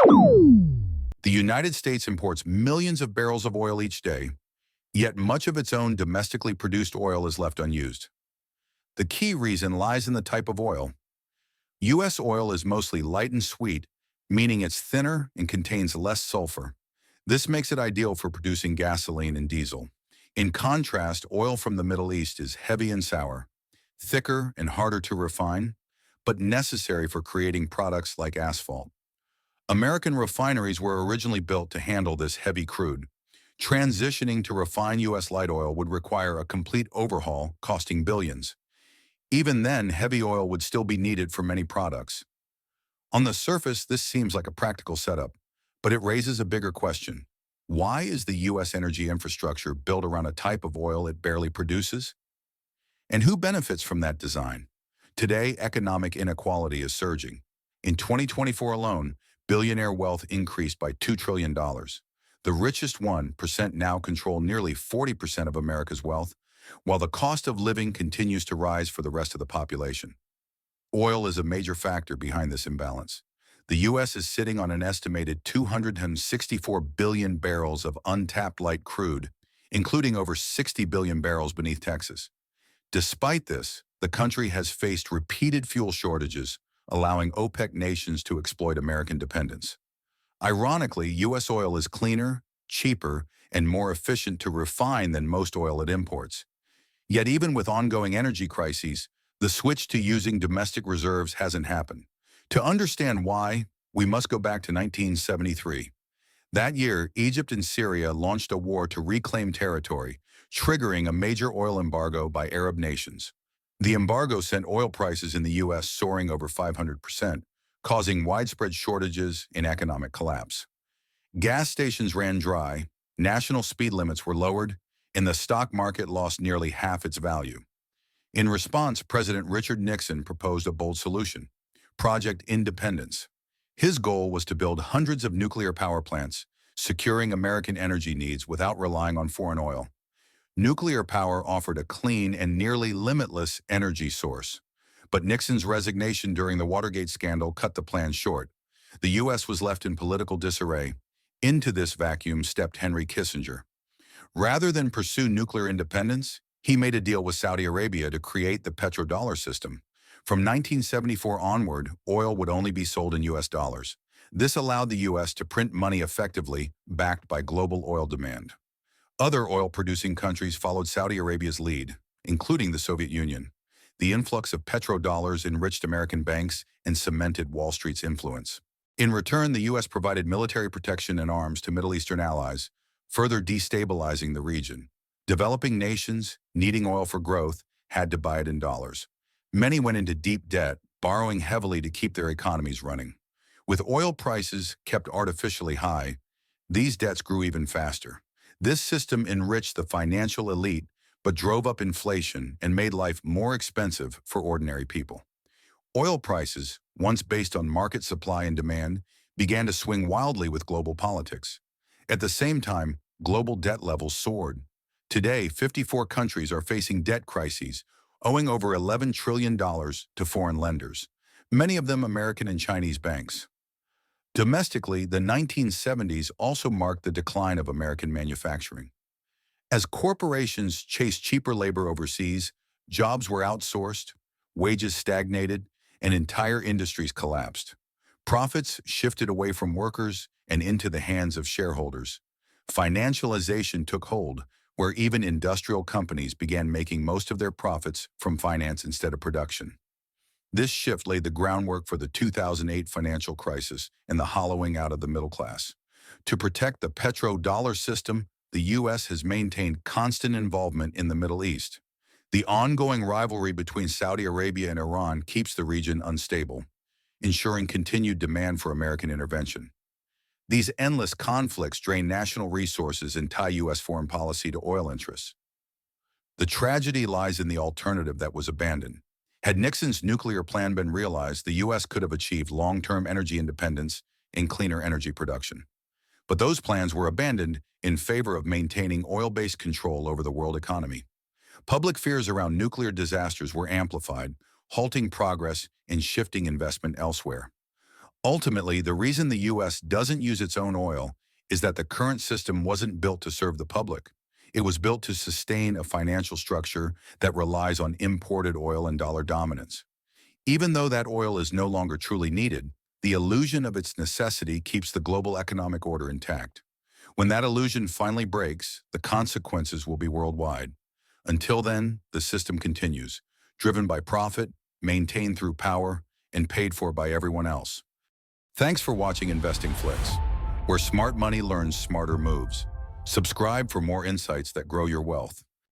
The United States imports millions of barrels of oil each day, yet much of its own domestically produced oil is left unused. The key reason lies in the type of oil. U.S. oil is mostly light and sweet, meaning it's thinner and contains less sulfur. This makes it ideal for producing gasoline and diesel. In contrast, oil from the Middle East is heavy and sour, thicker and harder to refine, but necessary for creating products like asphalt. American refineries were originally built to handle this heavy crude. Transitioning to refined U.S. light oil would require a complete overhaul, costing billions. Even then, heavy oil would still be needed for many products. On the surface, this seems like a practical setup, but it raises a bigger question. Why is the U.S. energy infrastructure built around a type of oil it barely produces? And who benefits from that design? Today, economic inequality is surging. In 2024 alone, billionaire wealth increased by $2 trillion. The richest 1% now control nearly 40% of America's wealth, while the cost of living continues to rise for the rest of the population. Oil is a major factor behind this imbalance. The U.S. is sitting on an estimated 264 billion barrels of untapped light crude, including over 60 billion barrels beneath Texas. Despite this, the country has faced repeated fuel shortages, allowing OPEC nations to exploit American dependence. Ironically, U.S. oil is cleaner, cheaper, and more efficient to refine than most oil it imports. Yet even with ongoing energy crises, the switch to using domestic reserves hasn't happened. To understand why, we must go back to 1973. That year, Egypt and Syria launched a war to reclaim territory, triggering a major oil embargo by Arab nations. The embargo sent oil prices in the U.S. soaring over 500%, causing widespread shortages and economic collapse. Gas stations ran dry, national speed limits were lowered, and the stock market lost nearly half its value. In response, President Richard Nixon proposed a bold solution: Project Independence. His goal was to build hundreds of nuclear power plants, securing American energy needs without relying on foreign oil. Nuclear power offered a clean and nearly limitless energy source. But Nixon's resignation during the Watergate scandal cut the plan short. The U.S. was left in political disarray. Into this vacuum stepped Henry Kissinger. Rather than pursue nuclear independence, he made a deal with Saudi Arabia to create the petrodollar system. From 1974 onward, oil would only be sold in U.S. dollars. This allowed the U.S. to print money effectively, backed by global oil demand. Other oil-producing countries followed Saudi Arabia's lead, including the Soviet Union. The influx of petrodollars enriched American banks and cemented Wall Street's influence. In return, the U.S. provided military protection and arms to Middle Eastern allies, further destabilizing the region. Developing nations, needing oil for growth, had to buy it in dollars. Many went into deep debt, borrowing heavily to keep their economies running. With oil prices kept artificially high, these debts grew even faster. This system enriched the financial elite, but drove up inflation and made life more expensive for ordinary people. Oil prices, once based on market supply and demand, began to swing wildly with global politics. At the same time, global debt levels soared. Today, 54 countries are facing debt crises, owing over $11 trillion to foreign lenders, many of them American and Chinese banks. Domestically, the 1970s also marked the decline of American manufacturing. As corporations chased cheaper labor overseas, jobs were outsourced, wages stagnated, and entire industries collapsed. Profits shifted away from workers and into the hands of shareholders. Financialization took hold, where even industrial companies began making most of their profits from finance instead of production. This shift laid the groundwork for the 2008 financial crisis and the hollowing out of the middle class. To protect the petrodollar system, the U.S. has maintained constant involvement in the Middle East. The ongoing rivalry between Saudi Arabia and Iran keeps the region unstable, ensuring continued demand for American intervention. These endless conflicts drain national resources and tie U.S. foreign policy to oil interests. The tragedy lies in the alternative that was abandoned. Had Nixon's nuclear plan been realized, the U.S. could have achieved long-term energy independence and cleaner energy production. But those plans were abandoned in favor of maintaining oil-based control over the world economy. Public fears around nuclear disasters were amplified, halting progress and shifting investment elsewhere. Ultimately, the reason the U.S. doesn't use its own oil is that the current system wasn't built to serve the public. It was built to sustain a financial structure that relies on imported oil and dollar dominance. Even though that oil is no longer truly needed, the illusion of its necessity keeps the global economic order intact. When that illusion finally breaks, the consequences will be worldwide. Until then, the system continues, driven by profit, maintained through power, and paid for by everyone else. Thanks for watching InvestingFlix, where smart money learns smarter moves. Subscribe for more insights that grow your wealth.